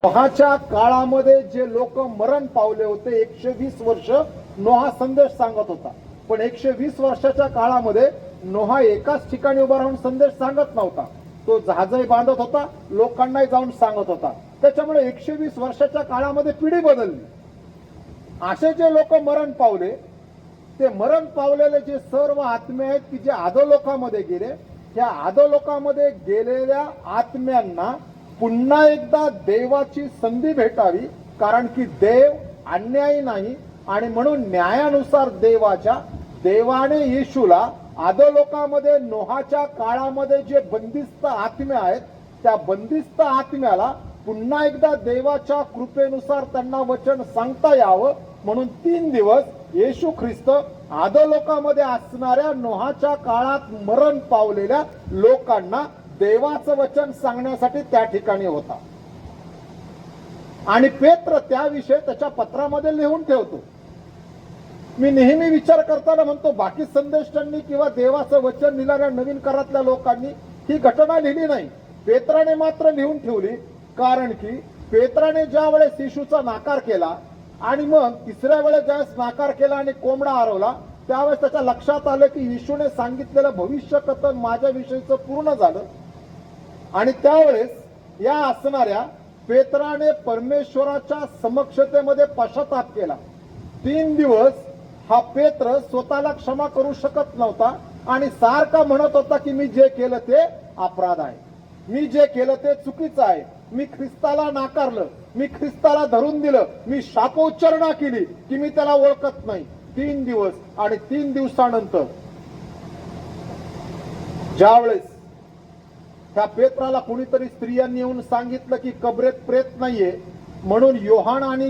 नोहाच्या काळामध्ये जे लोक मरण पावले होते 120 वर्ष नोहा संदेश सांगत होता. पण 120 वर्षाच्या काळामध्ये नोहा एकाच ठिकाणी उभा राहून संदेश सांगत नव्हता. तो जहाजही बांधत होता, लोकांनाही जाऊन सांगत होता. त्याच्यामुळे 120 वर्षाच्या काळामध्ये पिढी बदलली. असे जे लोक मरण पावले, ते मरण पावलेले जे सर्व आत्मे आहेत की जे अधोलोकामध्ये गेले, त्या अधोलोकामध्ये गेलेल्या आत्म्यांना पुन्हा एकदा देवाची संधी भेटावी. कारण की देव अन्यायी नाही आणि म्हणून न्यायानुसार देवाने येशूला अधोलोकामध्ये नोहाच्या काळामध्ये जे बंदिस्त आत्मे आहेत, त्या बंदिस्त आत्म्याला पुन्हा एकदा देवाच्या कृपेनुसार त्यांना वचन सांगता यावं म्हणून 3 दिवस येशू ख्रिस्त अधोलोकामध्ये असणाऱ्या नोहाच्या काळात मरण पावलेल्या लोकांना देवाचं वचन सांगण्यासाठी त्या ठिकाणी होता. आणि पेत्र त्याविषयी त्याच्या पत्रामध्ये लिहून ठेवतो. मी नेहमी विचार करताना म्हणतो, बाकी संदेशांनी किंवा देवाचं वचन लिहिणाऱ्या नवीन काळातल्या लोकांनी ही घटना लिहिली नाही, पेत्राने मात्र लिहून ठेवली. कारण की पेत्राने ज्या वेळेस येशूचा नाकार केला आणि मग तिसऱ्या वेळेस ज्यावेळेस नाकार केला आणि कोंबडा हरवला, त्यावेळेस त्याच्या लक्षात आलं की येशूने सांगितलेलं भविष्य कथन माझ्याविषयीचं पूर्ण झालं. आणि त्यावेळेस या असणाऱ्या पेत्राने परमेश्वराच्या समक्षतेमध्ये पश्चाताप केला. 3 दिवस हा पेत्र स्वतःला क्षमा करू शकत नव्हता आणि सारखा म्हणत होता की मी जे केलं ते अपराध आहे, मी जे केलं ते चुकीचं आहे, मी ख्रिस्ताला नाकारलं, मी ख्रिस्ताला धरून दिलं, मी शापोच्चारणा केली की मी त्याला ओळखत नाही. 3 दिवस आणि 3 दिवसानंतर ज्यावेळेस त्या पेत्राला कोणीतरी स्त्रियांनी येऊन सांगितलं की कबरेत प्रेत नाहीये, म्हणून योहान आणि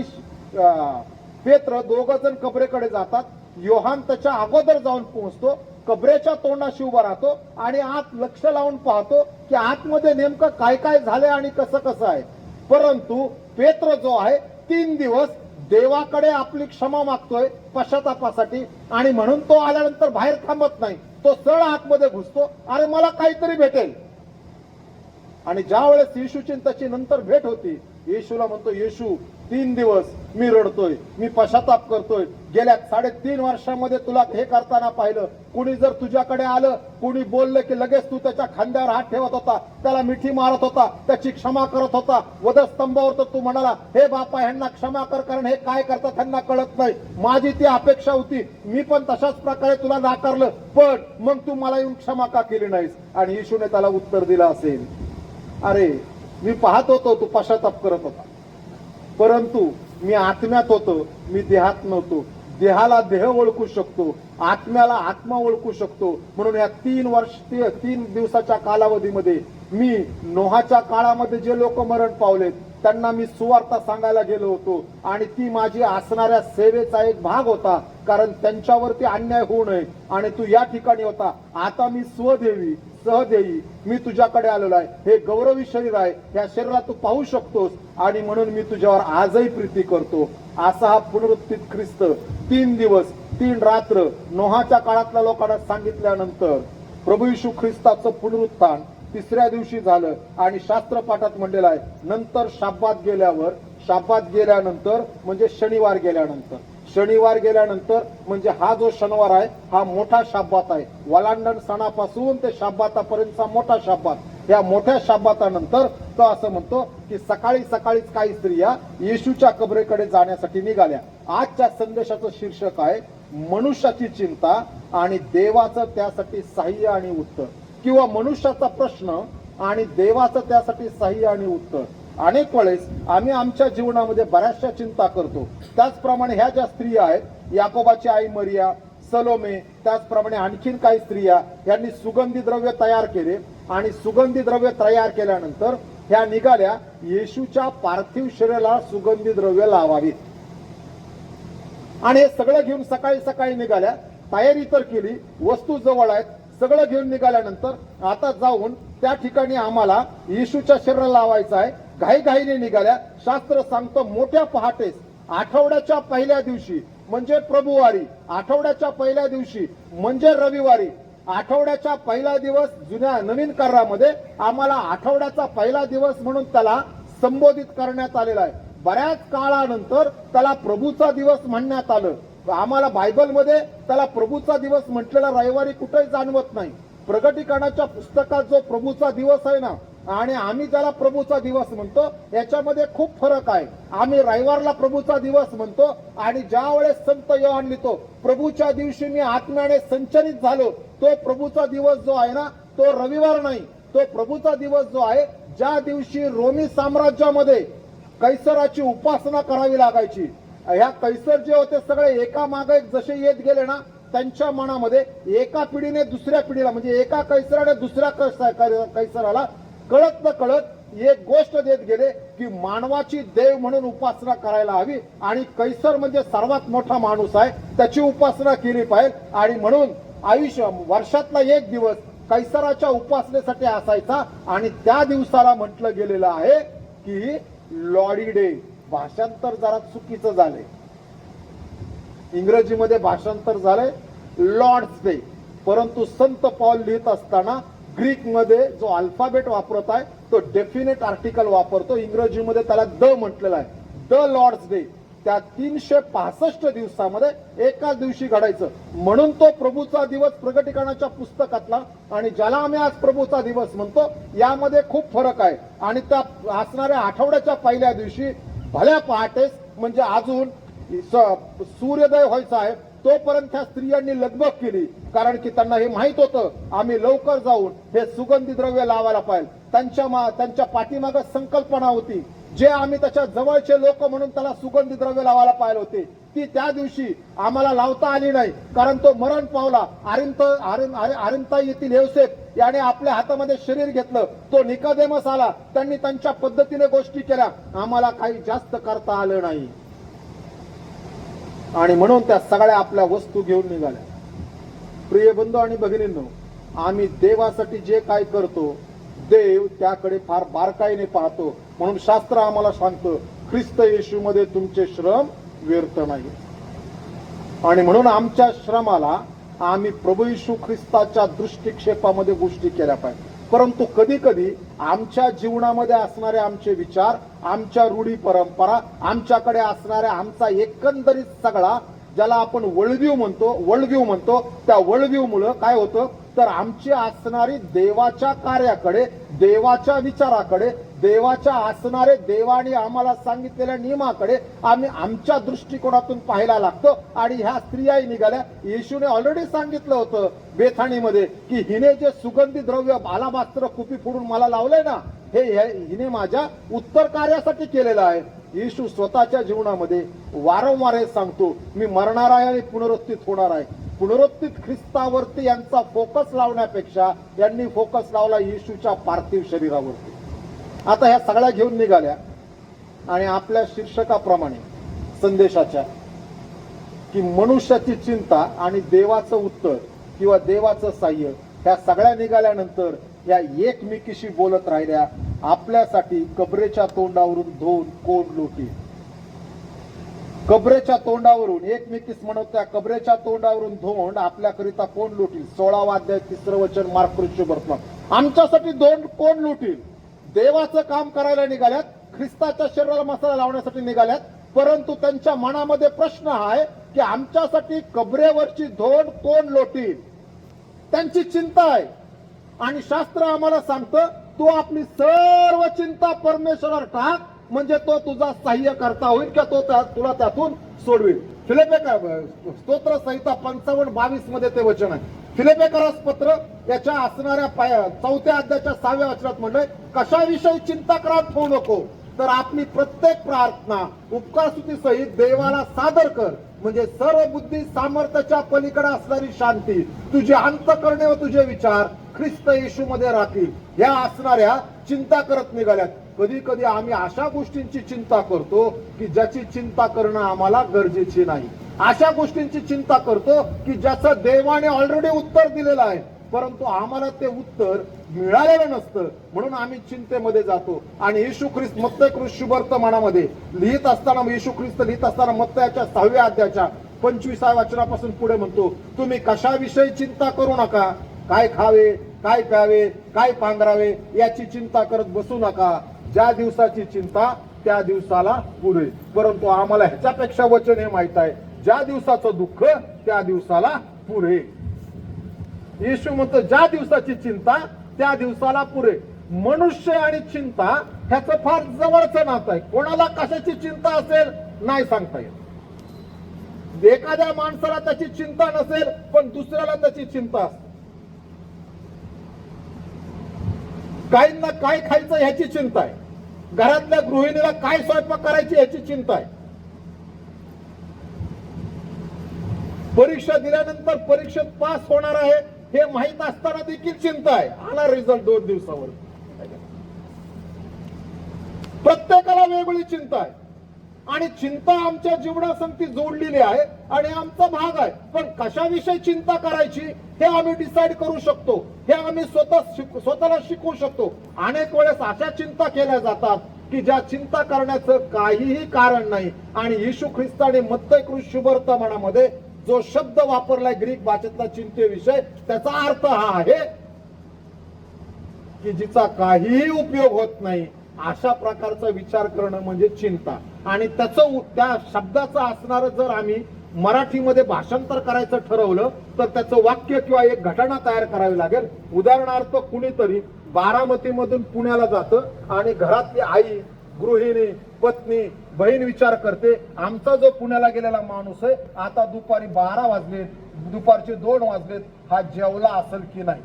पेत्र दोघ जण कबरेकडे जातात. योहान त्याच्या अगोदर जाऊन पोहोचतो, कबरेच्या तोंडाशी उभा राहतो आणि आत लक्ष लावून पाहतो की आतमध्ये नेमकं काय काय झालंय आणि कसं कसं आहे. परंतु पेत्र जो आहे 3 दिवस देवाकडे आपली क्षमा मागतोय पश्चातापासाठी आणि म्हणून तो आल्यानंतर बाहेर थांबत नाही, तो सरळ आतमध्ये घुसतो. अरे मला काहीतरी भेटेल. आणि ज्या वेळेस येशूची त्याची नंतर भेट होती, येशूला म्हणतो, येशू 3 दिवस मी रडतोय, मी पश्चाताप करतोय. गेल्या 3.5 वर्षामध्ये तुला हे करताना पाहिलं. कुणी जर तुझ्याकडे आलं, कुणी बोललं की लगेच तू त्याच्या खांद्यावर हात ठेवत होता, त्याला मिठी मारत होता, त्याची क्षमा करत होता. वधस्तंभावर तर तू म्हणाला, हे बापा ह्यांना क्षमा कर, कारण हे काय करतात त्यांना कळत नाही. माझी ती अपेक्षा होती, मी पण तशाच प्रकारे तुला नाकारलं, पण मग तू मला येऊन क्षमा का केली नाहीस? आणि येशूने त्याला उत्तर दिलं असेल, अरे मी पाहत होतो तू पश्चाताप करत होता, परंतु मी आत्म्यात होतो, मी देहात नव्हतो. देहाला देह ओळखू शकतो, आत्म्याला आत्मा ओळखू शकतो. म्हणून या 3 दिवसाच्या कालावधीमध्ये मी नोहाच्या काळामध्ये जे लोक मरण पावलेत त्यांना मी सुवार्ता सांगायला गेलो होतो आणि ती माझी असणाऱ्या सेवेचा एक भाग होता, कारण त्यांच्यावरती अन्याय होऊ नये. आणि तू या ठिकाणी होता. आता मी स्वदेवी सहदेवी मी तुझ्याकडे आलेलो आहे. हे गौरवी शरीर आहे, या शरीरात तू पाहू शकतोस आणि म्हणून मी तुझ्यावर आजही प्रीती करतो. असा हा पुनरुत्थित ख्रिस्त 3 दिवस 3 रात्र नोहाच्या काळातल्या लोकांना सांगितल्यानंतर प्रभू येशू ख्रिस्ताचं पुनरुत्थान 3ऱ्या दिवशी झालं. आणि शास्त्र पाठात म्हणलेलं आहे, नंतर शाब्बात गेल्यानंतर म्हणजे शनिवार गेल्यानंतर म्हणजे हा जो शनिवार आहे हा मोठा शाब्बात आहे. वलांडण सणापासून ते शाब्बातापर्यंतचा मोठा शाब्बात. या मोठ्या शाब्बातानंतर तो असं म्हणतो की सकाळीच काही स्त्रिया येशूच्या कबरेकडे जाण्यासाठी निघाल्या. आजच्या संदेशाचं शीर्षक आहे मनुष्याची चिंता आणि देवाचं त्यासाठी सहाय्य आणि उत्तर, किंवा मनुष्याचा प्रश्न आणि देवाचं त्यासाठी सहाय्य आणि उत्तर. अनेक वेळेस आम्ही आमच्या जीवनामध्ये बऱ्याचशा चिंता करतो. त्याचप्रमाणे ह्या ज्या स्त्रिया आहेत, याकोबाची आई मरिया, सलोमे, त्याचप्रमाणे आणखीन काही स्त्रिया, यांनी सुगंधी द्रव्य तयार केले आणि सुगंधी द्रव्य तयार केल्यानंतर ह्या निघाल्या येशूच्या पार्थिव शरीराला सुगंधी द्रव्य लावावी. आणि हे सगळं घेऊन सकाळी निघाल्या. तयारी तर केली, वस्तू जवळ आहेत, सगळं घेऊन निघाल्यानंतर आता जाऊन त्या ठिकाणी आम्हाला येशूच्या शरीराला लावायचं आहे. घाईघाईने निघाल्या. शास्त्र सांगतं मोठ्या पहाटेस आठवड्याच्या पहिल्या दिवशी म्हणजे प्रभुवारी, आठवड्याच्या पहिल्या दिवशी म्हणजे रविवारी, आठवड्याचा पहिला दिवस जुन्या नवीन करारामध्ये आम्हाला आठवड्याचा पहिला दिवस म्हणून त्याला संबोधित करण्यात आलेला आहे. बऱ्याच काळानंतर त्याला प्रभूचा दिवस म्हणण्यात आलं. आम्हाला बायबलमध्ये त्याला प्रभूचा दिवस म्हटलेला रविवारी कुठेही जाणवत नाही. प्रकटीकरणाच्या पुस्तकात जो प्रभूचा दिवस आहे ना, आणि आम्ही ज्याला प्रभूचा दिवस म्हणतो याच्यामध्ये खूप फरक आहे. आम्ही रविवारला प्रभूचा दिवस म्हणतो, आणि ज्या वेळेस संत योहान लिहितो प्रभूच्या दिवशी मी आत्म्याने संचलित झालो, तो प्रभूचा दिवस जो आहे ना तो रविवार नाही. तो प्रभूचा दिवस जो आहे ज्या दिवशी रोमी साम्राज्यामध्ये कैसराची उपासना करावी लागायची. ह्या कैसर जे होते सगळे एका मागे एक जसे येत गेले ना, त्यांच्या मनामध्ये एका पिढीने दुसऱ्या पिढीला, म्हणजे एका कैसराने दुसऱ्या कैसराला कळत न कळत एक गोष्ट देत गेले की मानवाची देव म्हणून उपासना करायला हवी, आणि कैसर म्हणजे सर्वात मोठा माणूस आहे, त्याची उपासना केली पाहिजे. आणि म्हणून आयुष्य वर्षातला एक दिवस कैसराच्या उपासनेसाठी असायचा, आणि त्या दिवसाला म्हटलं गेलेलं आहे की लॉर्डी डे. भाषांतर जरा चुकीचं झालंय, इंग्रजीमध्ये भाषांतर झालंय लॉर्ड्स डे, परंतु संत पॉल लिहित असताना ग्रीक मध्ये जो अल्फाबेट वापरत आहे तो डेफिनेट आर्टिकल वापरतो. इंग्रजीमध्ये त्याला द म्हटलेलं आहे, द लॉर्ड्स डे. त्या 365 दिवसामध्ये एकाच दिवशी घडायचं, म्हणून तो प्रभूचा दिवस प्रकटीकरणाच्या पुस्तकातला, आणि ज्याला आम्ही आज प्रभूचा दिवस म्हणतो यामध्ये खूप फरक आहे. आणि त्या असणाऱ्या आठवड्याच्या पहिल्या दिवशी भल्या पहाटेस, म्हणजे अजून सूर्योदय व्हायचा आहे तोपर्यंत त्या स्त्रियांनी लगबग केली, कारण की त्यांना हे माहित होतं आम्ही लवकर जाऊन हे सुगंधी द्रव्य लावायला पाहिजे. त्यांच्या पाठीमागे संकल्पना होती, जे आम्ही त्याच्या जवळचे लोक म्हणून त्याला सुगंधी द्रव्य लावायला पाहिजे होते, ती त्या दिवशी आम्हाला लावता आली नाही, कारण तो मरण पावला. आरिमता येथील योसेफ याने आपल्या हातामध्ये शरीर घेतलं, तो निकोदेमस आला, त्यांनी त्यांच्या पद्धतीने गोष्टी केल्या, आम्हाला काही जास्त करता आलं नाही. आणि म्हणून त्या सगळ्या आपल्या वस्तू घेऊन निघाल्या. प्रिय बंधू आणि भगिनींनो, आम्ही देवासाठी जे काय करतो देव त्याकडे फार बारकाईने पाहतो. म्हणून शास्त्र आम्हाला सांगतं ख्रिस्त येशूमध्ये तुमचे श्रम व्यर्थ नाही. आणि म्हणून आमच्या श्रमाला आम्ही प्रभू येशू ख्रिस्ताच्या दृष्टिक्षेपामध्ये गोष्टी केल्या पाहिजे. परंतु कधी कधी आमच्या जीवनामध्ये असणारे आमचे विचार, आमच्या रूढी परंपरा, आमच्याकडे असणाऱ्या आमचा एकंदरीत सगळा ज्याला आपण वर्ल्डव्ह्यू म्हणतो, त्या वर्ल्डव्ह्यू मुळे काय होतं तर आमची असणारी देवाच्या कार्याकडे, देवाच्या विचाराकडे, देवाच्या असणारे देवाने आम्हाला सांगितलेल्या नियमाकडे आम्ही आमच्या दृष्टिकोनातून पाहायला लागतो. आणि ह्या स्त्रिया निघाल्या. येशूने ऑलरेडी सांगितलं होतं बेथाणीमध्ये की हिने जे सुगंधी द्रव्य आलाबास्त्र कुपी फोडून मला लावलंय ना, हे हिने माझ्या उत्तर कार्यासाठी केलेलं आहे. येशू स्वतःच्या जीवनामध्ये वारंवार हे सांगतो, मी मरणार आहे आणि पुनरुत्थित होणार आहे. पुनरुत्थित ख्रिस्तावरती यांचा फोकस लावण्यापेक्षा यांनी फोकस लावला येशूच्या पार्थिव शरीरावरती. आता ह्या सगळ्या घेऊन निघाल्या, आणि आपल्या शीर्षकाप्रमाणे संदेशाच्या की मनुष्याची चिंता आणि देवाचं उत्तर किंवा देवाचं साह्य, ह्या सगळ्या निघाल्यानंतर या एकमेकीशी बोलत राहिल्या. आपल्यासाठी कबरेच्या तोंडावरून धोन कोण लोटी. कबरेच्या तोंडावरून एकमेकीस म्हणत त्या कबरेच्या तोंडावरून धोंड आपल्याकरिता कोण लुटील. 16वा अध्याय 3रं वचन मार्क वर्तमान. आमच्यासाठी धोंड कोण लुटील. देवाचं काम करायला निघाल्यात, ख्रिस्ताच्या शरीराला मसाला लावण्यासाठी निघाल्यात, परंतु त्यांच्या मनामध्ये प्रश्न आहे की आमच्यासाठी कबरेवरची धोंड कोण लोटील. त्यांची चिंता आहे. आणि शास्त्र आम्हाला सांगतं तू आपली सर्व चिंता परमेश्वरावर टाक, म्हणजे तो तुझा सहाय्य करता होईल का तो तुला त्यातून सोडवेल. फिलिप्पियर स्तोत्र संहिता 55:22 मध्ये ते वचन आहे. फिलिप्पियरास पत्र याच्या असणाऱ्या 4थ्या अध्यायाच्या 6व्या वचनात म्हणलंय, कशाविषयी चिंता करत होऊ नको, तर आपली प्रत्येक प्रार्थना उपकारस्तुती सहित देवाला सादर कर, म्हणजे सर्व बुद्धी सामर्थ्याच्या पलीकडे असणारी शांती तुझे अंतःकरणे व तुझे विचार ख्रिस्त येशूमध्ये राखील. ह्या असणाऱ्या चिंता करत निघाल्यात. कधी कधी आम्ही अशा गोष्टींची चिंता करतो की ज्याची चिंता करणं आम्हाला गरजेची नाही. अशा गोष्टींची चिंता करतो की ज्याचं देवाने ऑलरेडी उत्तर दिलेलं आहे, परंतु आम्हाला ते उत्तर मिळालेलं नसतं, म्हणून आम्ही चिंतेमध्ये जातो. आणि येशू ख्रिस्त मत्तय शुभवर्तमानामध्ये लिहित असताना, येशू ख्रिस्त लिहित असताना मत्तयाच्या 6व्या अध्यायाच्या 25व्या वचनापासून पुढे म्हणतो, तुम्ही कशाविषयी चिंता करू नका. काय खावे, काय प्यावे, काय पांघरावे याची चिंता करत बसू नका. ज्या दिवसाची चिंता त्या दिवसाला पुरे. परंतु आम्हाला ह्याच्यापेक्षा वचन हे माहित आहे, ज्या दिवसाचं दुःख त्या दिवसाला पुरे. येशू म्हणतो ज्या दिवसाची चिंता त्या दिवसाला पुरे. मनुष्य आणि चिंता ह्याचं फार जवळचं नातं आहे. कोणाला कशाची चिंता असेल नाही सांगता येत. एखाद्या माणसाला त्याची चिंता नसेल पण दुसऱ्याला त्याची चिंता असते. काहींना काय खायचं ह्याची चिंता आहे, घरातल्या गृहिणीला काय स्वयंपाक करायची ह्याची चिंता आहे. परीक्षा दिल्यानंतर परीक्षेत पास होणार आहे हे माहित असताना देखील चिंता आहे, आला रिझल्ट 2 दिवसावर. प्रत्येकाला वेगळी चिंता आहे आणि चिंता आमच्या जीवनासंगती जोडलेली आहे आणि आमचा भाग आहे. पण कशाविषयी चिंता करायची हे आम्ही डिसाईड करू शकतो, हे आम्ही स्वतःला शिकवू शकतो. अनेक वेळेस अशा चिंता केल्या जातात की ज्या चिंता करण्याचं काहीही कारण नाही. आणि येशू ख्रिस्ताने मत्तई शुभवर्तमानामध्ये जो शब्द वापरलाय ग्रीक भाषेतला चिंतेविषय, त्याचा अर्थ हा आहे की जिचा काहीही उपयोग होत नाही अशा प्रकारचा विचार करणं म्हणजे चिंता. आणि त्या शब्दाचं असणारं जर आम्ही मराठीमध्ये भाषांतर करायचं ठरवलं तर त्याचं वाक्य किंवा एक घटना तयार करावी लागेल. उदाहरणार्थ कुणीतरी बारामतीमधून पुण्याला जातं आणि घरातली आई, गृहिणी, पत्नी, बहीण विचार करते, आमचा जो पुण्याला गेलेला माणूस आहे आता दुपारी 12 वाजलेत, दुपारचे 2 वाजलेत, हा जेवला असेल की नाही.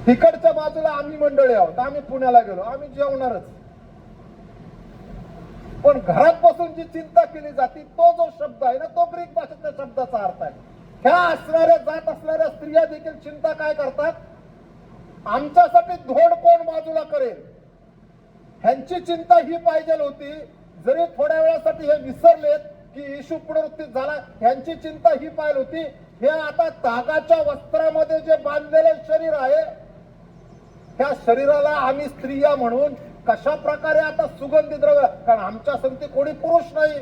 तिकडच्या बाजूला आम्ही मंडळी आहोत, आम्ही पुण्याला गेलो, आम्ही जेवणारच. पण घरात बसून जी चिंता केली जाते तो जो शब्द आहे ना, तो ग्रीक भाषेतल्या शब्दाचा अर्थ आहे. ह्या असणाऱ्या जात असणाऱ्या स्त्रिया देखील चिंता काय करतात, आमच्यासाठी धोड कोण बाजूला करेल. ह्यांची चिंता ही पाहिजे होती, जरी थोड्या वेळासाठी हे विसरलेत की येशू पुनरुत्थित झाला, ह्यांची चिंता ही पाहिजे होती, हे आता तागाच्या वस्त्रामध्ये जे बांधलेले शरीर आहे, त्या शरीराला आम्ही स्त्रिया म्हणून कशा प्रकारे आता सुगंधी द्रव्य, कारण आमच्या संगती कोणी पुरुष नाही.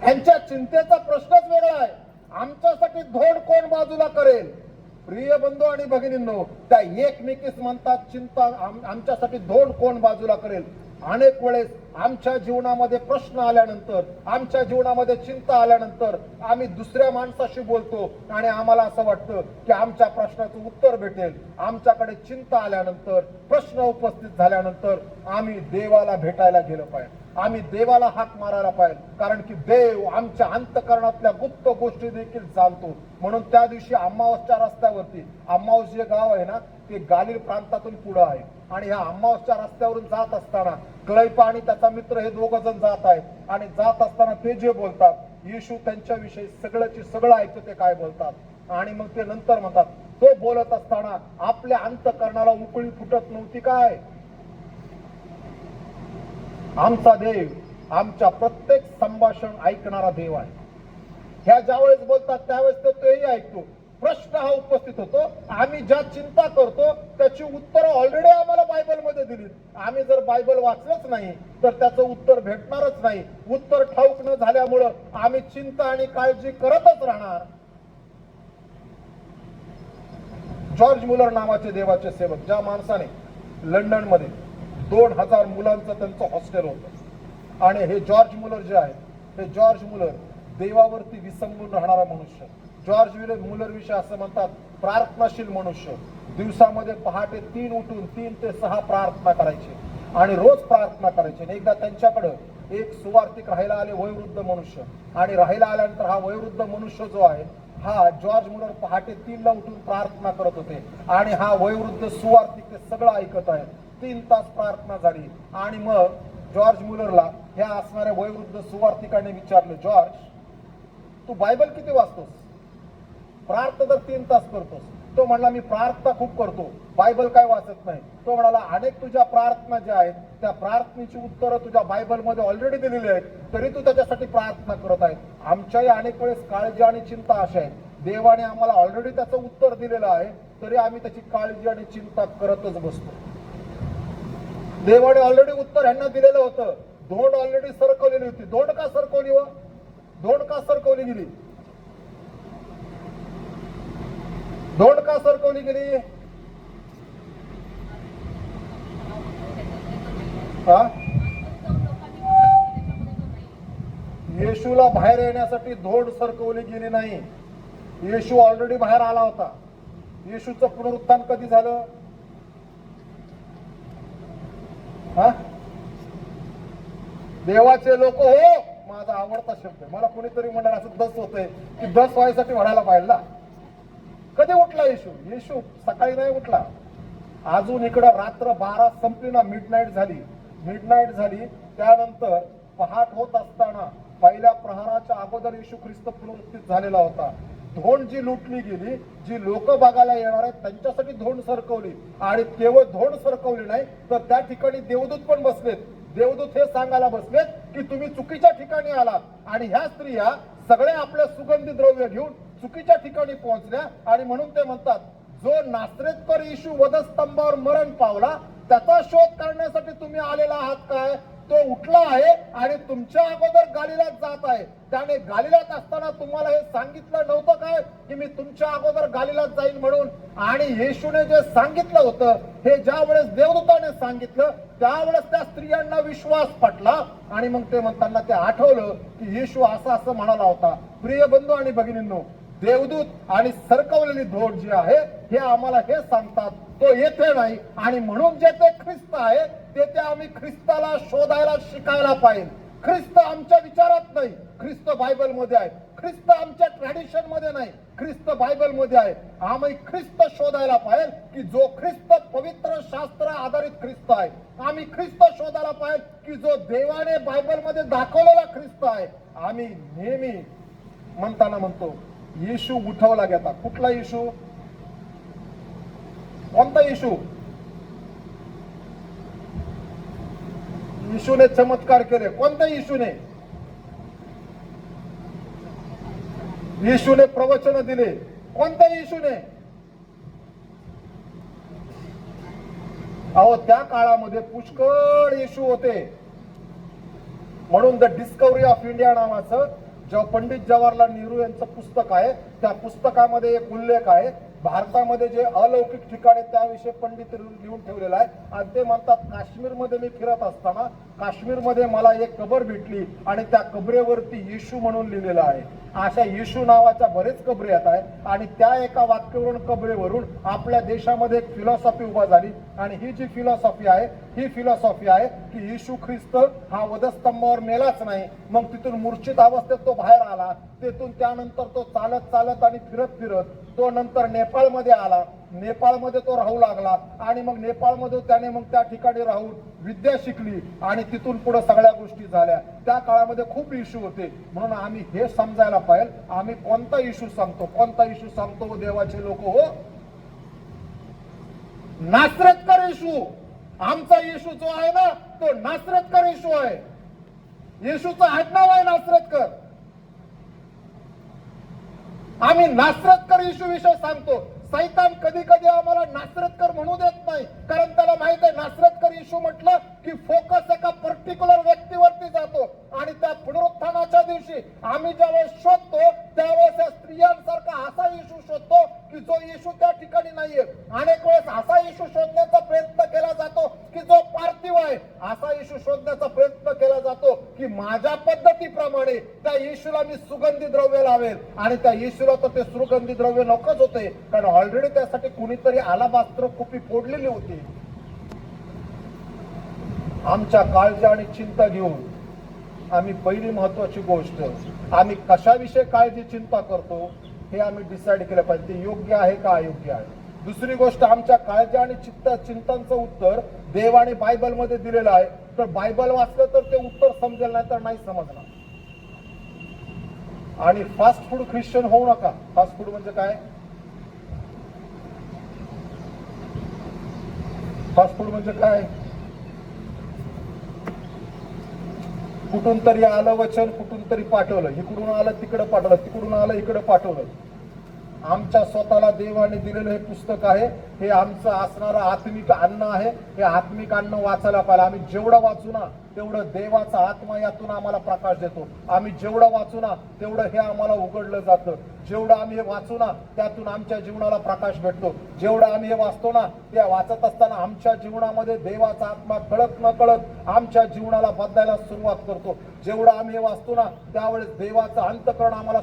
ह्यांच्या चिंतेचा प्रश्नच वेगळा आहे, आमच्यासाठी धोड कोण बाजूला करेल. प्रिय बंधू आणि भगिनींनो, त्या एकमेकीस म्हणतात चिंता, आमच्यासाठी धोड कोण बाजूला करेल. अनेक वेळेस आमच्या जीवनामध्ये प्रश्न आल्यानंतर, आमच्या जीवनामध्ये चिंता आल्यानंतर आम्ही दुसऱ्या माणसाशी बोलतो आणि आम्हाला असं वाटतं की आमच्या प्रश्नाचं उत्तर भेटेल. आमच्याकडे चिंता आल्यानंतर, प्रश्न उपस्थित झाल्यानंतर आम्ही देवाला भेटायला गेलं पाहिजे, आम्ही देवाला हाक मारायला पाहिजे, कारण की देव आमच्या अंतःकरणातल्या गुप्त गोष्टी देखील जाणतो. म्हणून त्या दिवशी अम्मावसच्या रस्त्यावरती, अम्मावस जे गाव आहे ना ते गालिल प्रांतातून पुढे आहे, आणि ह्या अम्मावसच्या रस्त्यावरून जात असताना क्लैपा आणि त्याचा मित्र हे 2 जण जात आहेत आणि जात असताना ते जे बोलतात, येशू त्यांच्याविषयी सगळ्याची सगळं ऐकतो ते काय बोलतात. आणि मग ते नंतर म्हणतात, तो बोलत असताना आपल्या अंतःकरणाला उकळी फुटत नव्हती काय. आमचा देव आमच्या प्रत्येक संभाषण ऐकणारा देव आहे. ह्या ज्यावेळेस बोलतात त्यावेळेस तो तेही ऐकतो. प्रश्न हा उपस्थित होतो, आम्ही ज्या चिंता करतो त्याची उत्तर ऑलरेडी आम्हाला बायबलमध्ये दिली. आम्ही जर बायबल वाचलंच नाही तर त्याचं उत्तर भेटणारच नाही. उत्तर ठाऊक न झाल्यामुळं आम्ही चिंता आणि काळजी करतच राहणार. जॉर्ज मुलर नावाचे देवाचे सेवक, ज्या माणसाने लंडनमध्ये 2000 मुलांचं त्यांचं हॉस्टेल होतं, आणि हे जॉर्ज मुलर जे आहे, हे जॉर्ज मुलर देवावरती विसंबून राहणारा मनुष्य. जॉर्ज मुलर विषयी असं म्हणतात, प्रार्थनाशील मनुष्य. दिवसामध्ये पहाटे 3 उठून 3 ते 6 प्रार्थना करायचे आणि रोज प्रार्थना करायचे. एकदा त्यांच्याकडे एक सुवार्थिक राहायला आले, वयोवृद्ध मनुष्य, आणि राहायला आल्यानंतर हा वयोवृद्ध मनुष्य जो आहे हा जॉर्ज मुलर पहाटे 3 ला उठून प्रार्थना करत होते आणि हा वयोवृद्ध सुवार्थिक ते सगळं ऐकत आहे. 3 तास प्रार्थना झाली आणि मग जॉर्ज मुलरला ह्या असणाऱ्या वयोवृद्ध सुवार्थिकाने विचारलं, जॉर्ज तू बायबल किती वाचतोस, प्रार्थना तर 3 तास करतोस. तो म्हणला, मी प्रार्थना खूप करतो, बायबल काय वाचत नाही. तो म्हणाला, अनेक तुझ्या प्रार्थना ज्या आहेत त्या प्रार्थनेची उत्तरं तुझ्या बायबलमध्ये ऑलरेडी दिलेली आहेत, तरी तू त्याच्यासाठी प्रार्थना करत आहे. आमच्याही अनेक वेळेस काळजी आणि चिंता अशा आहेत, देवाने आम्हाला ऑलरेडी त्याचं उत्तर दिलेलं आहे, तरी आम्ही त्याची काळजी आणि चिंता करतच बसतो. देवाने ऑलरेडी उत्तर ह्यांना दिलेलं होतं, धोंड ऑलरेडी सरकवलेली होती. धोंड का सरकवली व धोंड का सरकवली गेली, धोंड का सरकवली गेली, हा? येशूला बाहेर येण्यासाठी धोंड सरकवली गेली नाही. येशू ऑलरेडी बाहेर आला होता. येशूचं पुनरुत्थान कधी झालं? हा? देवाचे लोक हो, माझा आवडता शब्द. मला कोणीतरी म्हणणार असं दस होतंय की दस व्हायसाठी म्हणायला पाहिजे ना. कधी उठला येशू? येशू सकाळी नाही उठला. अजून इकडं रात्र 12 संपली ना, मिडनाईट झाली. त्यानंतर पहाट होत असताना पहिल्या प्रहाराच्या अगोदर येशू ख्रिस्त पुनरुत्थित झालेला होता. धोंड जी लुटली गेली, जी लोक बघायला येणार आहेत त्यांच्यासाठी धोंड सरकवली, आणि केवळ धोंड सरकवली नाही तर त्या ठिकाणी देवदूत पण बसलेत. देवदूत हे सांगायला बसलेत की तुम्ही चुकीच्या ठिकाणी आलात, आणि ह्या स्त्रिया सगळे आपले सुगंधी द्रव्य घेऊन चुकीच्या ठिकाणी पोहोचल्या. आणि म्हणून ते म्हणतात, जो नासरेतकर येशू वधस्तंभावर मरण पावला त्याचा शोध करण्यासाठी तुम्ही आलेला आहात काय? तो उठला आहे आणि तुमच्या अगोदर गालिलात जात आहे. त्याने गालिलात असताना तुम्हाला हे सांगितलं नव्हतं काय की मी तुमच्या अगोदर गालिलात जाईल म्हणून? आणि येशूने जे सांगितलं होतं, हे ज्या वेळेस देवदूताने सांगितलं त्यावेळेस त्या स्त्रियांना विश्वास पटला. आणि मग ते म्हणताना ते आठवलं की येशू असं म्हणाला होता. प्रिय बंधू आणि भगिनींनो, देवदूत आणि सरकवलेली धोंड जी आहे हे आम्हाला हे सांगतात तो येथे नाही, आणि म्हणून जे ते ख्रिस्त आहे ते आम्ही ख्रिस्ताला शोधायला शिकायला पाहिजे. ख्रिस्त आमच्या विचारात नाही, ख्रिस्त बायबल मध्ये आहे. ख्रिस्त आमच्या ट्रॅडिशन मध्ये नाही, ख्रिस्त बायबल मध्ये आहे. आम्ही ख्रिस्त शोधायला पाहिजे की जो ख्रिस्त पवित्र शास्त्र आधारित ख्रिस्त आहे. आम्ही ख्रिस्त शोधायला पाहिजे की जो देवाने बायबल मध्ये दाखवलेला ख्रिस्त आहे. आम्ही नेहमी म्हणताना म्हणतो येशू उठवला गेला. कुठला येशू? कोणता येशू? येशूने चमत्कार केले. कोणत्या येशूने? येशूने प्रवचन दिले. कोणत्या येशूने? अहो, त्या काळामध्ये पुष्कळ येशू होते. म्हणून द डिस्कवरी ऑफ इंडिया नावाचं जेव्हा पंडित जवाहरलाल नेहरू यांचं पुस्तक आहे, त्या पुस्तकामध्ये एक उल्लेख आहे भारतामध्ये जे अलौकिक ठिकाणे त्याविषयी पंडित लिहून ठेवलेला आहे. आणि ते म्हणतात, काश्मीरमध्ये मी फिरत असताना काश्मीरमध्ये मला एक कबर भेटली आणि त्या कबरेवरती येशू म्हणून लिहिलेलं आहे. अशा येशू नावाच्या बरेच कबरे येत आहे, आणि त्या एका वाक्यावरून कबरेवरून आपल्या देशामध्ये एक फिलॉसॉफी उभा झाली. आणि ही जी फिलॉसॉफी आहे की येशू ख्रिस्त हा वधस्तंभावर मेलाच नाही. मग तिथून मूर्छित अवस्थेत तो बाहेर आला. तिथून त्यानंतर तो चालत आणि फिरत तो नंतर नेपाळमध्ये आला. नेपाळमध्ये तो राहू लागला, आणि मग नेपाळमध्ये त्याने मग त्या ठिकाणी राहून विद्या शिकली, आणि तिथून पुढे सगळ्या गोष्टी झाल्या. त्या काळामध्ये खूप इश्यू होते. म्हणून आम्ही हे समजायला पाहिजे, आम्ही कोणता इश्यू सांगतो देवाचे लोक हो? नासरतकर येशू. आमचा येशू जो आहे ना तो नासरतकर येशू आहे. येशूचं आडनाव आहे नासरतकर. आम्ही नासरतकर येशू विषय सांगतो. सैतान कधी कधी आम्हाला नासरतकर म्हणू देत नाही, कारण त्याला माहित आहे नासरतकर येशू म्हटलं की फोकस एका पर्टिक्युलर व्यक्तीवरती जातो. आणि त्या पुनरुत्थानाच्या दिवशी आम्ही ज्यावेळेस शोधतो त्यावेळेस या स्त्रियांसारखा असा येशू शोधतो की जो येशू त्या ठिकाणी नाहीये. अनेक वेळेस असा येशू शोधण्याचा प्रयत्न केला जातो की जो पार्थिव आहे. असा येशू शोधण्याचा प्रयत्न केला जातो की माझ्या पद्धतीप्रमाणे त्या येशूला मी सुगंधी द्रव्य लावेल. आणि त्या येशूला तर ते सुगंधी द्रव्य नकोच होते, कारण ऑलरेडी त्यासाठी कुणीतरी आलाबास्त्र कुपी फोडलेली होती. आमच्या काळजी आणि चिंता घेऊन आम्ही पहिली महत्वाची गोष्ट, आम्ही कशाविषयी काळजी चिंता करतो हे आम्ही डिसाईड केलं पाहिजे, ते योग्य आहे का अयोग्य आहे. दुसरी गोष्ट, आमच्या काळजी आणि चिंतांचं उत्तर देवाने बायबल मध्ये दिलेलं आहे. तर बायबल वाचलं तर ते उत्तर समजेल, नाही तर नाही समजणार. आणि फास्ट फूड ख्रिश्चन होऊ नका. फास्ट फूड म्हणजे काय? फास्ट फूड म्हणजे काय? कुठून तरी आलं वचन, कुठून तरी पाठवलं, इकडून आलं तिकडं पाठवलं, तिकडून आलं इकडं पाठवलं. आमच्या स्वतःला देवाने दिलेलं हे पुस्तक आहे. हे आमचं असणारं आत्मिक अन्न आहे. हे आत्मिक अन्न वाचायला पाहिजे. आम्ही जेवढं वाचू ना तेवढं देवाचा आत्मा यातून आम्हाला प्रकाश देतो. आम्ही जेवढं वाचू ना तेवढं हे आम्हाला उघडलं जातं. जेवढं आम्ही हे वाचू ना त्यातून आमच्या जीवनाला प्रकाश भेटतो. जेवढं आम्ही हे वाचतो ना त्या वाचत असताना आमच्या जीवनामध्ये देवाचा आत्मा कळत न कळत आमच्या जीवनाला बदलायला सुरुवात करतो. जेवढं आम्ही हे वाचतो ना त्यावेळेस देवाचं अंतःकरण आम्हाला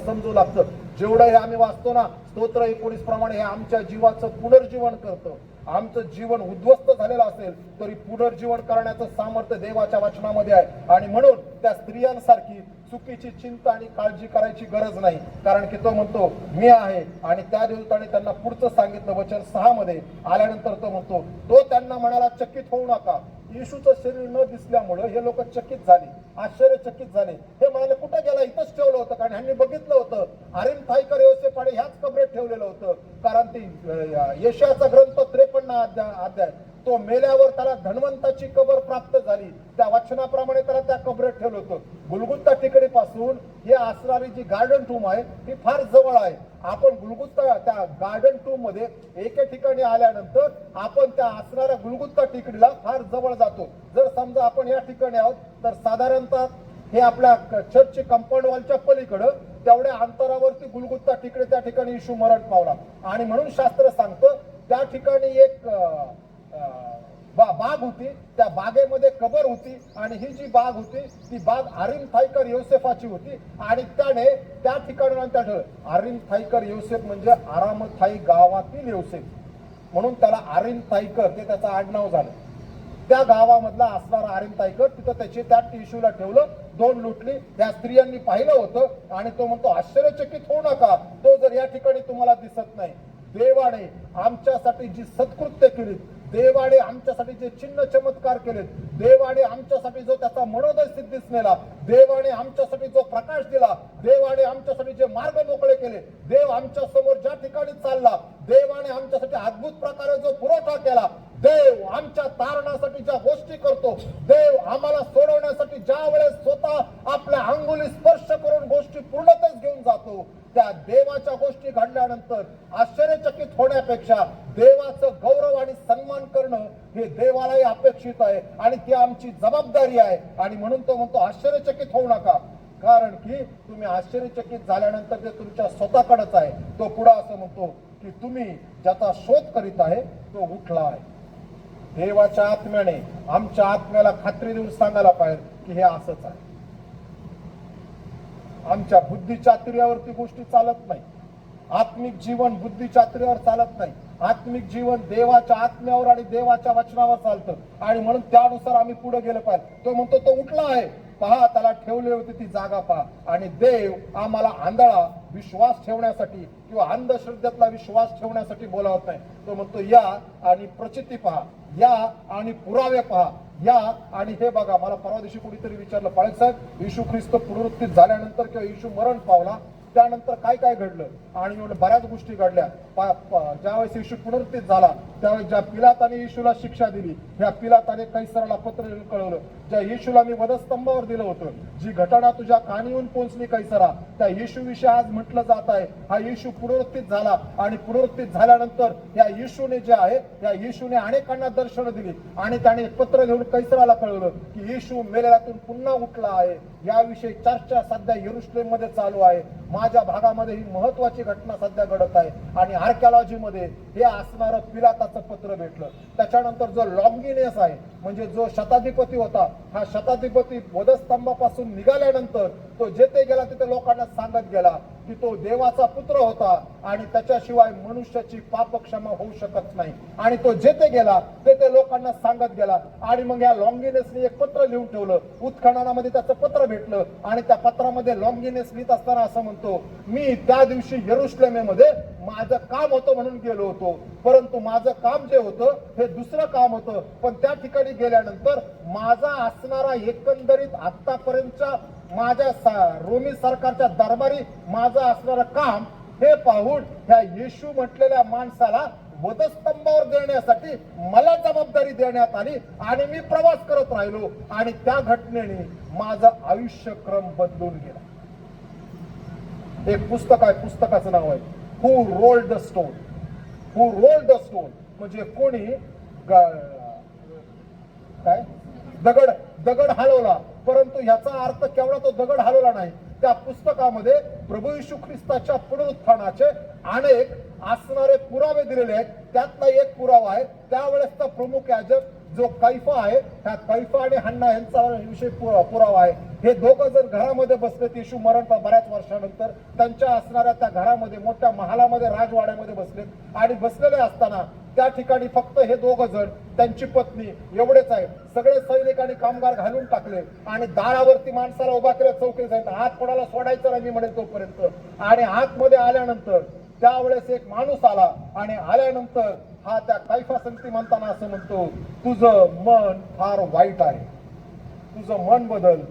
समजू लागतं. जेवढं हे आम्ही वाचतो ना स्तोत्र 19 प्रमाणे हे आमच्या जीवाचं पुनर्जीवन करतं. आमचं जीवन उद्ध्वस्त झालेलं असेल तरी पुनर्जीवन करण्याचं सामर्थ्य देवाच्या वचनामध्ये आहे. आणि म्हणून त्या स्त्रियांसारखी चुकीची चिंता आणि काळजी करायची गरज नाही. कारण की तो म्हणतो मी आहे. आणि त्या दिवसाने त्यांना पुढचं सांगितलं वचन 6 मध्ये आल्यानंतर तो म्हणतो तो त्यांना म्हणाला चकित होऊ नका. येशूचं शरीर न दिसल्यामुळे हे लोक चकित झाले, आश्चर्यचकित झाले. हे म्हणाले कुठं गेला? इथंच ठेवलं होतं. कारण ह्यांनी बघितलं होतं अरिमथाईकर योसेफाने ह्याच कबरेत ठेवलेलं होतं. कारण ती यशाचा ग्रंथ 53 अध्याय तो मेल्यावर त्याला धन्वंताची कबर प्राप्त झाली. त्या वचनाप्रमाणे त्याला त्या कबरेत ठेवलं होतं. गुलगुत्ता टेकडीपासून हे असणारी जी गार्डन टूम आहे ती फार जवळ आहे. आपण गुलगुत्ता त्या गार्डन टूम मध्ये एके ठिकाणी आल्यानंतर आपण त्या असणाऱ्या गुलगुत्ता टेकडीला फार जवळ जातो. जर समजा आपण या ठिकाणी आहोत तर साधारणतः हे आपल्या चर्चचे कंपाऊंड वॉलच्या पलीकडं तेवढ्या अंतरावरती गुलगुत्ता टेकडी त्या ठिकाणी येशू मरण पावला. आणि म्हणून शास्त्र सांगतं त्या ठिकाणी एक बाग होती. त्या बागेमध्ये कबर होती. आणि ही जी बाग होती ती बाग अरिमथाईकर योसेफाची होती. आणि त्याने त्या ठिकाणी अरिमथाईकर योसेफ म्हणजे आरामथाई गावातील योसेफ म्हणून त्याला अरिमथाईकर ते त्याचं आडनाव झालं. त्या गावामधला असणारा अरिमथाईकर तिथं त्याची त्या येशूला ठेवलं. 2 लुटली. या स्त्रियांनी पाहिलं होतं. आणि तो म्हणतो आश्चर्यचकित होऊ नका. तो जर या ठिकाणी तुम्हाला दिसत नाही. देवाने आमच्यासाठी जी सत्कृत्य केली, देवाने आमच्यासाठी जे चिन्ह चमत्कार केले, देवाने आमच्यासाठी जो त्याचा मनोदय सिद्धीस नेला, देवाने आमच्यासाठी जो प्रकाश दिला, देवाने आमच्यासाठी जे मार्ग मोकळे केले, देव आमच्या समोर ज्या ठिकाणी चालला, देवाने आमच्यासाठी अद्भुत प्रकारे जो पुरवठा केला, देव आमच्या तारणासाठी ज्या गोष्टी करतो, देव आम्हाला सोडवण्यासाठी ज्या वेळेस स्वतः आपल्या अंगुली स्पर्श करून गोष्टी पूर्णतेस घेऊन जातो, त्या देवाच्या गोष्टी घडल्यानंतर आश्चर्यचकित होण्यापेक्षा देवाचं गौरव आणि सन्मान करणं हे देवालाही अपेक्षित आहे. आणि ती आमची जबाबदारी आहे. आणि म्हणून तो म्हणतो आश्चर्यचकित होऊ नका. कारण की तुम्ही आश्चर्यचकित झाल्यानंतर ते तुमच्या स्वतःकडेच आहे. तो पुढे असं म्हणतो की तुम्ही ज्याचा शोध करीत आहे तो उठला आहे. देवाच्या आत्म्याने आमच्या आत्म्याला खात्री देऊन सांगायला पाहिजे की हे असंच आहे. आमच्या बुद्धीचातुर्यावरती गोष्टी चालत नाही. आत्मिक जीवन बुद्धीचातुर्यावर चालत नाही. आत्मिक जीवन देवाच्या आत्म्यावर आणि देवाच्या वचनावर चालतं. आणि म्हणून त्यानुसार आम्ही पुढे गेलं पाहिजे. तो म्हणतो तो उठला आहे. पहा त्याला ठेवले होते ती जागा पहा. आणि देव आम्हाला आंधळा विश्वास ठेवण्यासाठी किंवा अंधश्रद्धेतला विश्वास ठेवण्यासाठी बोलावत नाही. तो म्हणतो या आणि प्रचिती पहा, या आणि पुरावे पहा, या आणि हे बघा. मला परवा दिवशी कुणीतरी विचारलं पाळील साहेब येशू ख्रिस्त पुनरुत्थित झाल्यानंतर किंवा येशू मरण पावला त्यानंतर काय काय घडलं? आणि बऱ्याच गोष्टी घडल्या. ज्यावेळेस येशू पुनरुत्थित झाला त्यावेळेस ज्या पिलाताने येशूला शिक्षा दिली, ह्या पिलाताने कैसराला पत्र लिहून कळवलं, ज्या येशूला मी वधस्तंभावर दिलं होतं, जी घटना तुझ्या कानीहून पोहोचली कैसरा, त्या येशू विषयी आज म्हटलं जात आहे हा येशू पुनरुत्थित झाला. आणि पुनरुत्थित झाल्यानंतर या येशूने जे आहे या येशूने अनेकांना दर्शनं दिली आणि त्याने पत्र लिहून कैसराला कळवलं की येशू मेलेल्यातून पुन्हा उठला आहे. याविषयी चर्चा सध्या येरुशलेम मध्ये चालू आहे. माझ्या भागामध्ये ही महत्वाची घटना सध्या घडत आहे. आणि आर्किओलॉजी मध्ये हे असणारं पिलाताचं पत्र भेटलं. त्याच्यानंतर जो लॉन्गिनेस आहे म्हणजे जो शताधिपती होता, हा शताधिपती वधस्तंभापासून निघाल्यानंतर तो जेथे गेला तिथे लोकांना सांगत गेला की तो देवाचा पुत्र होता आणि त्याच्याशिवाय मनुष्याची पापक्षमा होऊ शकत नाही. आणि तो जेथे गेला तेथे लोकांना सांगत गेला. आणि मग या लॉन्गिनेसने एक पत्र लिहून ठेवलं. उत्खननामध्ये त्याचं पत्र भेटलं. आणि त्या पत्रामध्ये लॉन्गिनेस लिहित असताना असं म्हणतो, मी त्या दिवशी येरुशलेमेमध्ये माझं काम होतं म्हणून गेलो होतो, परंतु माझं काम जे होतं हे दुसरं काम होतं. पण त्या ठिकाणी गेल्यानंतर माझा असणारा एकंदरीत आतापर्यंतच्या माझ्या रोमी सरकारच्या दरबारी माझं असणारं काम हे पाहून ह्या येशू म्हटलेल्या माणसाला वधस्तंभावर देण्यासाठी मला जबाबदारी देण्यात आली. आणि मी प्रवास करत राहिलो. आणि त्या घटनेने माझा आयुष्यक्रम बदलून गेला. एक पुस्तक आहे, पुस्तकाचं नाव आहे who rolled the stone. Who rolled the stone म्हणजे कोणी काय दगड दगड हलवला, परंतु ह्याचा अर्थ केवढा तो दगड हलवला नाही. त्या पुस्तकामध्ये प्रभू येशू ख्रिस्ताच्या पुनरुत्थानाचे अनेक असणारे पुरावे दिलेले आहेत. त्यातला एक पुरावा आहे त्यावेळेसचा प्रमुख याजक जो कैफा आहे, त्या कैफा आणि हन्ना यांचा विषय पुरावा आहे. हे दोघं जर घरामध्ये बसलेत, येशू मरण बऱ्याच वर्षानंतर त्यांच्या असणाऱ्या त्या घरामध्ये मोठ्या महालामध्ये राजवाड्यामध्ये बसलेत आणि बसलेले असताना त्या ठिकाणी फक्त हे दोघं जण, त्यांची पत्नी एवढेच आहे. सगळे सैनिक आणि कामगार घालून टाकले आणि दारावरती माणसाला उभा केलं, चौकी जायचं, हात कोणाला सोडायचं नाही म्हणेल तोपर्यंत. आणि आतमध्ये आल्यानंतर त्यावेळेस एक माणूस आला आणि आल्यानंतर हा त्या कैफा संगती म्हणताना असं म्हणतो, तुझं मन फार वाईट आहे, तुझं मन बदल.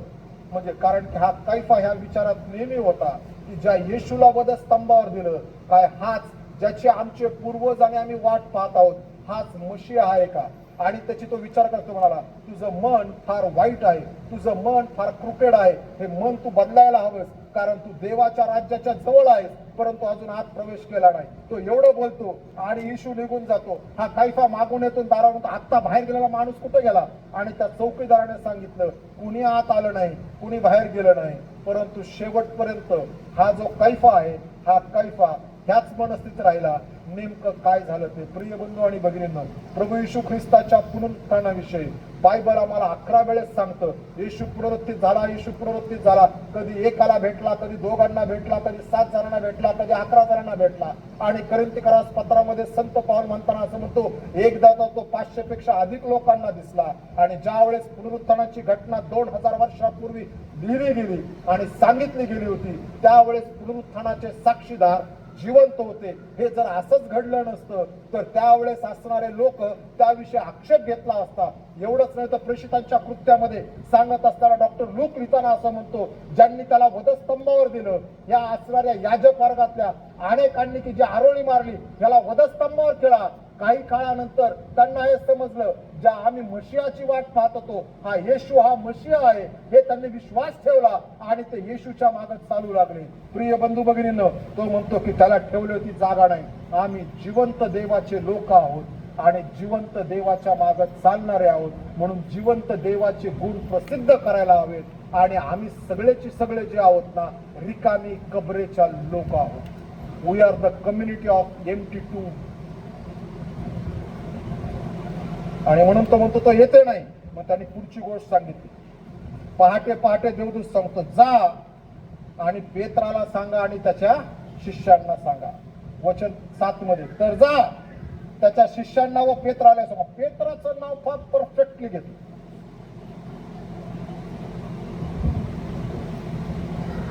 म्हणजे कारण की हा कैफा ह्या विचारात नेहमी होता की ज्या येशूला वधस्तंभावर दिलं, काय हाच ज्याचे आमचे पूर्वज आणि आम्ही वाट पाहत आहोत, हाच मशीह आहे का? आणि त्याची तो विचार करतो, म्हणाला तुझं मन फार वाईट आहे, तुझं मन फार क्रुकेड आहे, हे मन तू बदलायला हवंस, कारण तू देवाच्या राज्याच्या जवळ आहेस परंतु अजून आत प्रवेश केला नाही. तो एवढं बोलतो आणि येशू निघून जातो. हा कैफा मागून येतो, दारावरून आत्ता बाहेर गेलेला माणूस कुठे गेला? आणि त्या चौकीदाराने सांगितलं कुणी आत आलं नाही, कुणी बाहेर गेलं नाही. परंतु शेवटपर्यंत हा जो कैफा आहे, हा कैफा ह्याच मनस्थितीत राहिला. नेमकं काय झालं ते प्रिय बंधू आणि भगिनींनो, प्रभू येशू ख्रिस्ताच्या पुनरुत्थानाविषयी बायबल आम्हाला 11 वेळेस सांगतं. येशू पुनरुत्थित झाला, येशू पुनरुत्थित झाला. कधी एकाला भेटला, कधी दोघांना भेटला, कधी 7 जणांना भेटला, कधी 11 जणांना भेटला. आणि करिंथीकरास पत्रामध्ये संत पाऊल म्हणताना असं म्हणतो, एकदा तो 500 पेक्षा अधिक लोकांना दिसला. आणि ज्या वेळेस पुनरुत्थानाची घटना 2000 वर्षापूर्वी लिहिली गेली आणि सांगितली गेली होती, त्यावेळेस पुनरुत्थानाचे साक्षीदार जिवंत होते. हे जर असंच घडलं नसतं तर त्यावेळेस असणारे लोक त्याविषयी आक्षेप घेतला असता. एवढंच नाही तर प्रेषितांच्या कृत्यामध्ये सांगत असताना डॉक्टर लूक लिहिताना असं म्हणतो, ज्यांनी त्याला वधस्तंभावर दिलं, या असणाऱ्या याजक वर्गातल्या अनेकांनी की जी आरोळी मारली, याला वधस्तंभावर केला. काही काळानंतर त्यांना हे समजलं, ज्या आम्ही मशियाची वाट पाहत होतो, हा येशू हा मशिया आहे, हे त्यांनी विश्वास ठेवला आणि ते येशूच्या मागे चालू लागले. प्रिय बंधू भगिनींनो, तो म्हणतो की त्याला ठेवली होती जागा नाही. आम्ही जिवंत देवाचे लोक आहोत आणि जिवंत देवाच्या मागे चालणारे आहोत, म्हणून जिवंत देवाचे गुण प्रसिद्ध करायला हवेत. आणि आम्ही सगळेची सगळे जे आहोत ना, रिकामी कबरेच्या लोक आहोत. We are the community of empty tomb. आणि म्हणून तो म्हणतो तो येते नाही. मग त्यांनी पुढची गोष्ट सांगितली. पहाटे पहाटे देवदूत सांगतो, जा आणि पेत्राला सांगा आणि त्याच्या शिष्यांना सांगा. वचन 7 मध्ये, तर जा त्याच्या शिष्यांना व पेत्राला सांगा. पेत्राचं नाव फार परफेक्टली घेतलं.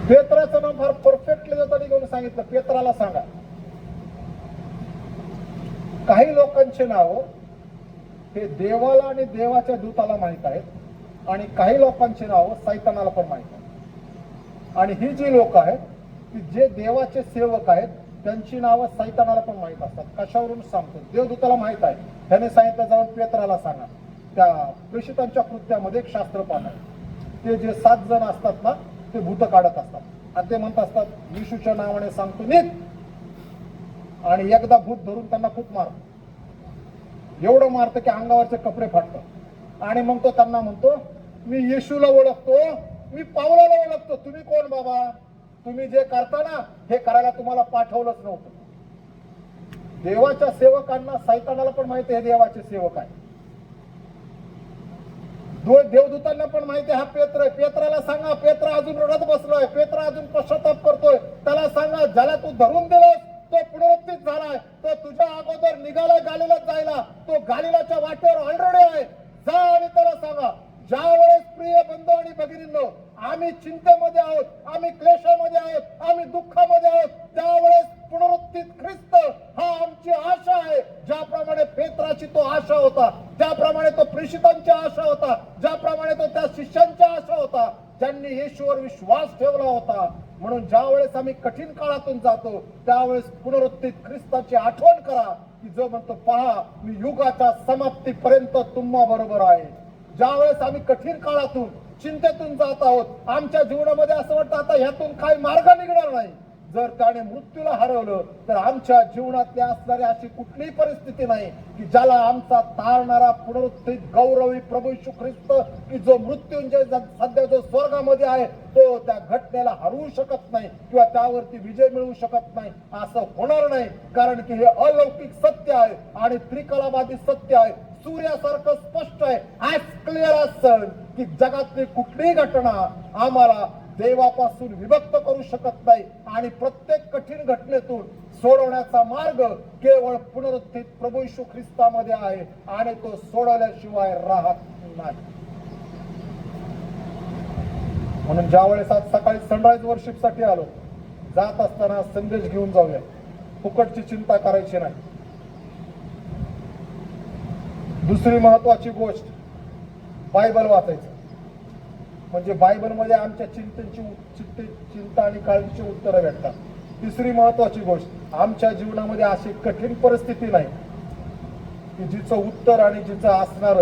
पेत्राचं नाव फार परफेक्टली देताना घेऊन सांगितलं, पेत्राला सांगा. काही लोकांचे नाव हे देवाला आणि देवाच्या दूताला माहित आहेत आणि काही लोकांची नावं सैतानाला पण माहित आहेत. आणि ही जी लोक आहेत की जे देवाचे सेवक आहेत, त्यांची नावं सैतानाला पण माहित असतात. कशावरून सांगतो? देवदूताला माहित आहे, त्याने सांगितलं जाऊन पेत्राला सांगा. त्या प्रेषितांच्या कृत्यामध्ये एक शास्त्र पान आहे. ते जे 7 जण असतात ना, ते भूत काढत असतात आणि ते म्हणत असतात, येशूच्या नावाने सांगतो निघ. आणि एकदा भूत धरून त्यांना खूप मारतो, एवढं मारतं की अंगावरचे कपडे फाटतात. आणि मग तो त्यांना म्हणतो, मी येशूला ओळखतो, मी पावलाला ओळखतो, तुम्ही कोण बाबा? तुम्ही जे करता ना, हे करायला तुम्हाला पाठवलंच नव्हतं. देवाच्या सेवकांना सैतानाला पण माहिती आहे देवाचे सेवक आहे. देवदूतांना पण माहिती आहे हा पेत्र आहे. पेत्राला सांगा. पेत्रा अजून रडत बसलोय, पेत्रा अजून पश्चाताप करतोय. त्याला सांगा, ज्याला तू धरून दिलंस तो पुनरुत्थित झालाय, तो तुझ्या अगोदर निघालाय गालिलात जायला, तो गालिलाच्या वाटेवर ऑलरेडी आहे. जा आणि त्याला सांगा. ज्या वेळेस प्रिय बंधू आणि भगिनींनो, आम्ही चिंतेमध्ये आहोत, आम्ही क्लेशामध्ये आहोत, आम्ही दुःखामध्ये आहोत, त्यावेळेस पुनरुत्थित ख्रिस्त हा आमची आशा आहे. ज्याप्रमाणे पेत्राची तो आशा होता, ज्याप्रमाणे तो प्रेषितांची आशा होता, ज्याप्रमाणे तो त्या शिष्यांची आशा होता, ज्यांनी येशूवर विश्वास ठेवला होता. म्हणून ज्या वेळेस आम्ही कठीण काळातून जातो, त्यावेळेस पुनरुत्थित ख्रिस्ताची आठवण करा की जो म्हणतो, पहा मी युगाच्या समाप्तीपर्यंत तुम्हा बरोबर आहे. ज्या वेळेस आम्ही कठीण काळातून चिंतेतून जात आहोत, आमच्या जीवनामध्ये असं वाटतं आता ह्यातून काही मार्ग निघणार नाही, जर त्याने मृत्यूला हरवलं तर आमच्या जीवनातली असणारी अशी कुठलीही परिस्थिती नाही की ज्याला आमचा तारणारा पुनरुत्थित गौरवी प्रभू येशू ख्रिस्त की जो मृत्यूंजय सध्या जो स्वर्गामध्ये आहे तो त्या घटनेला हरवू शकत नाही किंवा त्यावरती विजय मिळवू शकत नाही. असं होणार नाही, कारण की हे अलौकिक सत्य आहे आणि त्रिकलावादी सत्य आहे. सूर्यासारखं स्पष्ट आहे, ऍज क्लिअर ॲज सन, की जगातली कुठलीही घटना आम्हाला देवापासून विभक्त करू शकत नाही आणि प्रत्येक कठीण घटनेतून सोडवण्याचा मार्ग केवळ पुनरुत्थित प्रभू येशू ख्रिस्तामध्ये आहे आणि तो सोडवल्याशिवाय राहत नाही. म्हणून ज्या वेळेस आज सकाळी सनराइज वर्शिप साठी आलो, जात असताना संदेश घेऊन जाऊया, फुकटची चिंता करायची नाही. दुसरी महत्वाची गोष्ट, बायबल वाचायचं. म्हणजे बायबल मध्ये आमच्या चिंता आणि काळजीची उत्तरं भेटतात. तिसरी महत्वाची गोष्ट, आमच्या जीवनामध्ये अशी कठीण परिस्थिती नाही की जिचं उत्तर आणि जिचं असणार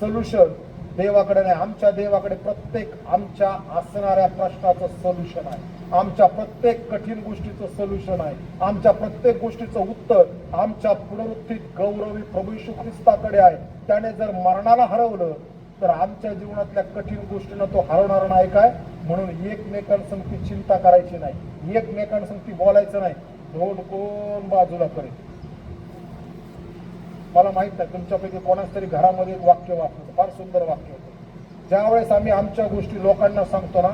सोल्युशन देवाकडे नाही. आमच्या देवाकडे प्रत्येक आमच्या असणाऱ्या प्रश्नाचं सोल्युशन आहे. आमच्या प्रत्येक कठीण गोष्टीचं सोल्युशन आहे. आमच्या प्रत्येक गोष्टीचं उत्तर आमच्या पुनरुत्थित गौरवी प्रभू येशू ख्रिस्ताकडे आहे. त्याने जर मरणाला हरवलं तर आमच्या जीवनातल्या कठीण गोष्टीनं तो हरवणार नाही काय. म्हणून एकमेकांसंगती चिंता करायची नाही, एकमेकांसंगती बोलायचं नाही. कोण बाजूला करेल. मला माहित नाही तुमच्यापैकी कोणाच तरी घरामध्ये एक वाक्य वापरतं, फार सुंदर वाक्य होतं. ज्यावेळेस आम्ही आमच्या गोष्टी लोकांना सांगतो ना,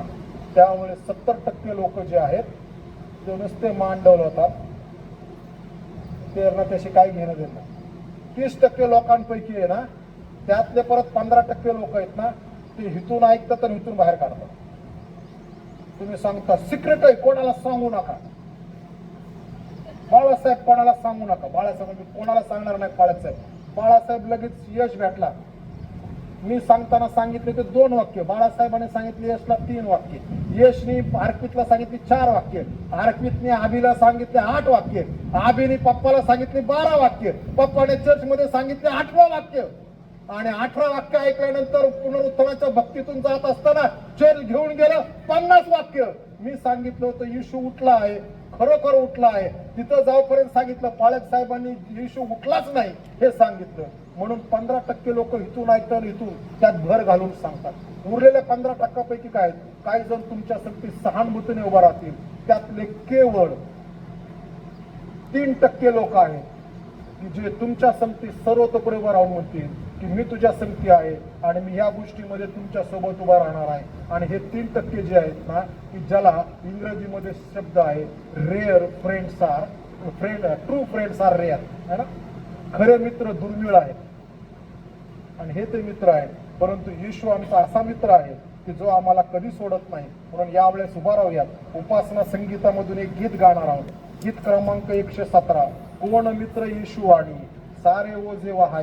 त्यावेळेस 70% लोक जे आहेत ते नुसते मान डोलवतात, त्यांना त्याशी काय घेणं देणं. 30% लोकांपैकी आहे ना, त्यातले परत 15% लोक आहेत ना, ते हिथून ऐकतात आणि हिथून बाहेर काढतात. तुम्ही सांगता सिक्रेट आहे, कोणाला सांगू नका. बाळासाहेब कोणाला सांगू नका. बाळासाहेब कोणाला सांगणार नाही. बाळासाहेब लगेच यश भेटला. मी सांगताना सांगितले ते 2 वाक्य, बाळासाहेबांनी सांगितले यशला 3 वाक्य, यशनी अर्पितला सांगितली 4 वाक्य, अर्पितने आबीला सांगितले 8 वाक्य, आबीने पप्पाला सांगितले 12 वाक्य, पप्पाने चर्च मध्ये सांगितले 8वं वाक्य. आणि 18 वाक्य ऐकल्यानंतर पुनरुत्थानाच्या भक्तीतून जात असताना चर्च घेऊन गेलं 50 वाक्य. मी सांगितलं होतं येशू उठला आहे, खरोखर उठला आहे. तिथं जाऊपर्यंत सांगितलं पाळक साहेबांनी येशू उठलाच नाही हे सांगितलं. म्हणून 15% लोक इथून ऐकतात, इथून त्यात भर घालून सांगतात. उरलेल्या 15% पैकी काय, काही जण तुमच्यासाठी सहानुभूतीने उभा राहतील. त्यातले केवळ 3% लोक आहेत की जे तुमच्या संगती सर्वतोपरी उभा राहून म्हणतील की मी तुझ्या संगती आहे आणि मी या गोष्टीमध्ये तुमच्या सोबत उभा राहणार आहे. आणि हे 3% जे आहेत ना, की ज्याला इंग्रजीमध्ये शब्द आहे rare friends are true friends are rare, है ना. खरे मित्र दुर्मिळ आहेत आणि हे ते मित्र आहेत. परंतु येशू आमचा असा मित्र आहे की जो आम्हाला कधी सोडत नाही. म्हणून यावेळेस उभा राहूयात. उपासना संगीतामधून एक गीत गाणार आहोत. गीत क्रमांक 117, कोण मित्र येशू आणि सारे ओझे वाहाय.